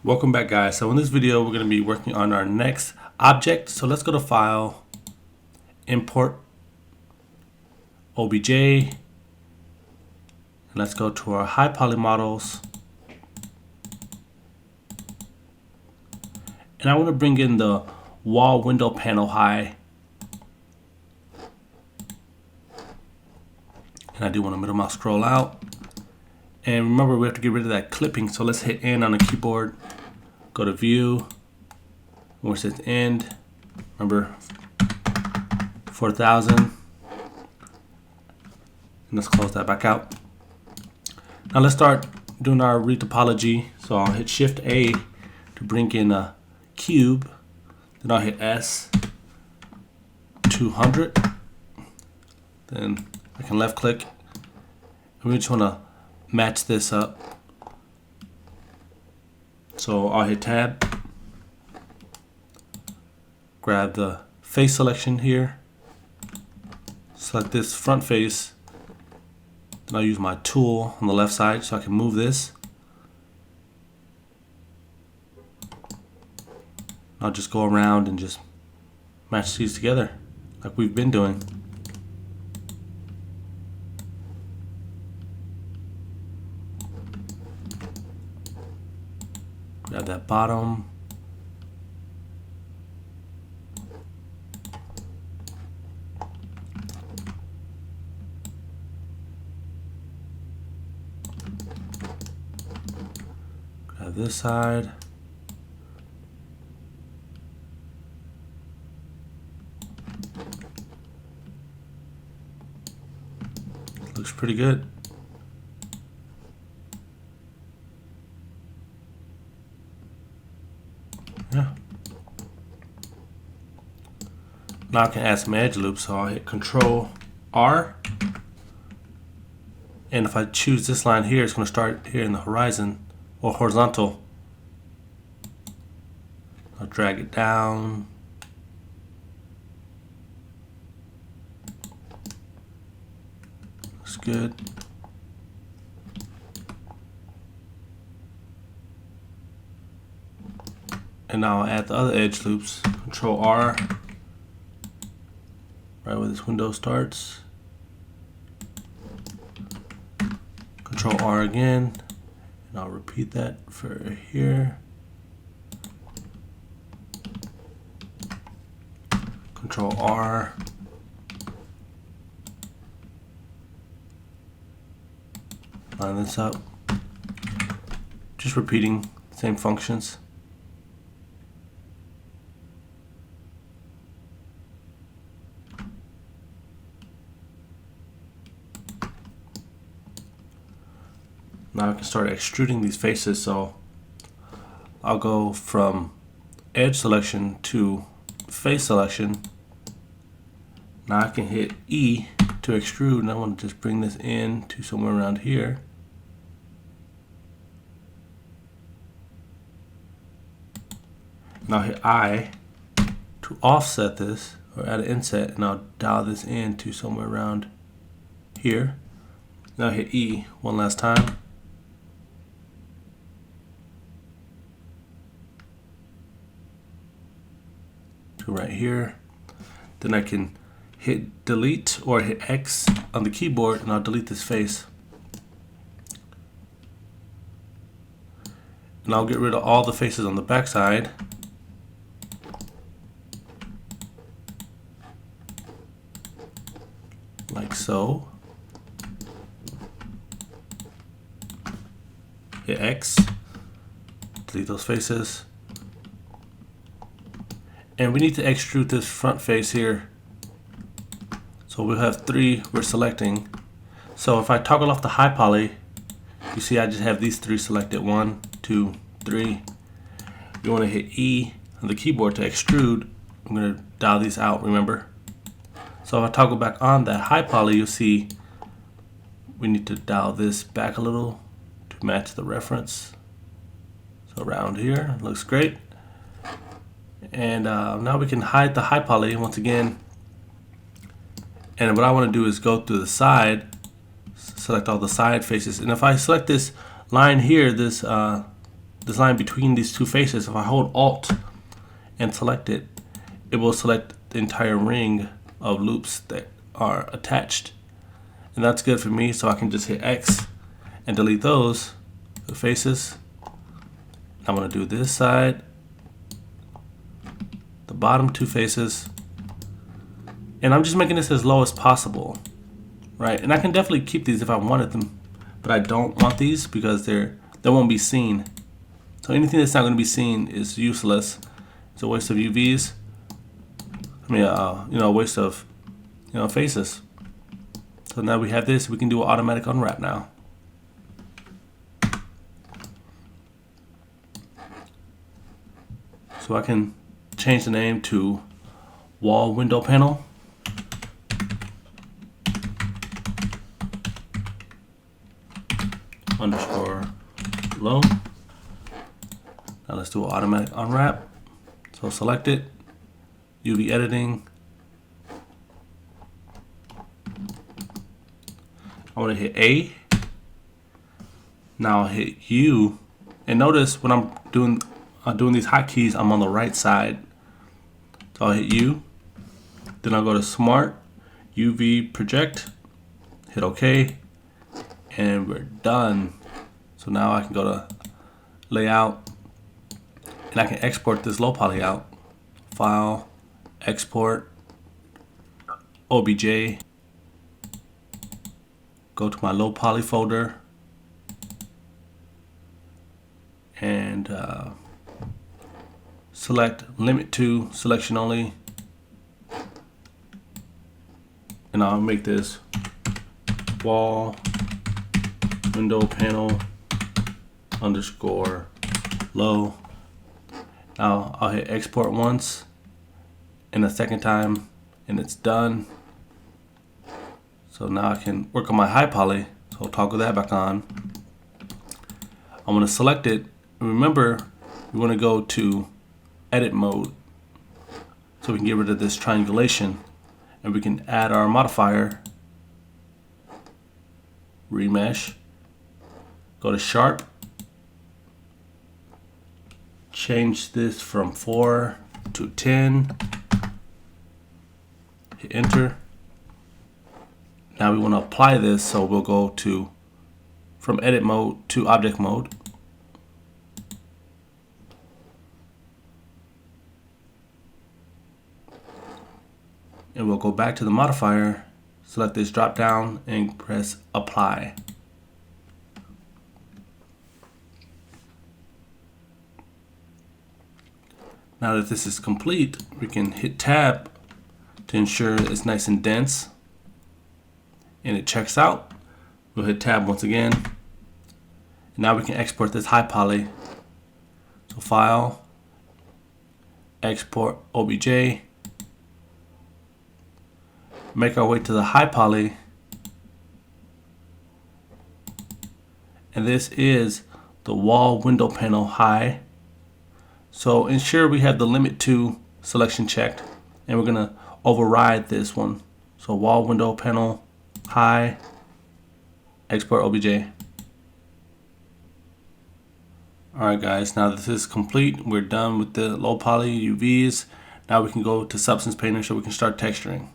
Welcome back, guys. So in this video we're going to be working on our next object. So let's go to File, Import OBJ, and let's go to our high poly models, and I want to bring in the wall window panel high, and I do want to middle mouse scroll out. And remember, we have to get rid of that clipping, so let's hit N on the keyboard, go to View, where it says End, remember 4000, and let's close that back out. Now let's start doing our retopology. So I'll hit Shift A to bring in a cube, then I'll hit S 200, then I can left click, and we just want to match this up. So I'll hit Tab, grab the face selection here, select this front face, then I'll use my tool on the left side so I can move this. I'll just go around and just match these together like we've been doing. Grab that bottom. Grab this side. Looks pretty good. Yeah. Now I can add some edge loops, so I'll hit Control R, and if I choose this line here, it's going to start here in the horizon or horizontal. I'll drag it down. Looks good. And now I'll add the other edge loops. Control R, right where this window starts. Control R again, and I'll repeat that for here. Control R. Line this up. Just repeating the same functions. Now I can start extruding these faces, so I'll go from edge selection to face selection. Now I can hit E to extrude, and I want to just bring this in to somewhere around here. Now hit I to offset this, or add an inset, and I'll dial this in to somewhere around here. Now hit E one last time. Right here, then I can hit delete or hit X on the keyboard, and I'll delete this face, and I'll get rid of all the faces on the back side. Like so. Hit X, delete those faces. And we need to extrude this front face here. So we'll have three we're selecting. So if I toggle off the high poly, you see I just have these three selected. 1, 2, 3. You want to hit E on the keyboard to extrude. I'm going to dial these out, remember? So if I toggle back on that high poly, you'll see we need to dial this back a little to match the reference. So around here, looks great. And now we can hide the high poly once again. And what I want to do is go to the side, select all the side faces. And if I select this line here, this this line between these two faces, if I hold Alt and select it, it will select the entire ring of loops that are attached. And that's good for me, so I can just hit X and delete those, the faces. I'm gonna do this side, the bottom two faces, and I'm just making this as low as possible, right? And I can definitely keep these if I wanted them, but I don't want these because they won't be seen. So anything that's not going to be seen is useless. It's a waste of UVs. I mean, a waste of, faces. So now we have this. We can do an automatic unwrap now. So I can change the name to wall window panel. Underscore low. Now let's do an automatic unwrap. So select it, UV editing. I want to hit A. Now I'll hit U, and notice when I'm doing these hotkeys, I'm on the right side. So I'll hit U. Then I'll go to Smart UV Project. Hit OK, and we're done. So now I can go to Layout, and I can export this low poly out. File, Export, OBJ. Go to my low poly folder, and select Limit to Selection Only, and I'll make this wall window panel underscore low. Now I'll hit export once and a second time, and it's done. So now I can work on my high poly. So I'll toggle that back on. I'm going to select it. Remember, we want to go to edit mode so we can get rid of this triangulation, and we can add our modifier, remesh, go to sharp, change this from 4 to 10, hit enter. Now we want to apply this, so we'll go from edit mode to object mode. And we'll go back to the modifier, select this drop down, and press apply. Now that this is complete, we can hit tab to ensure it's nice and dense, and it checks out. We'll hit tab once again, and now we can export this high poly. So file, export OBJ, make our way to the high poly, and this is the wall window panel high. So ensure we have the limit to selection checked, and we're gonna override this one. So wall window panel high, export OBJ. Alright guys, now that this is complete, we're done with the low poly UVs. Now we can go to Substance Painter so we can start texturing.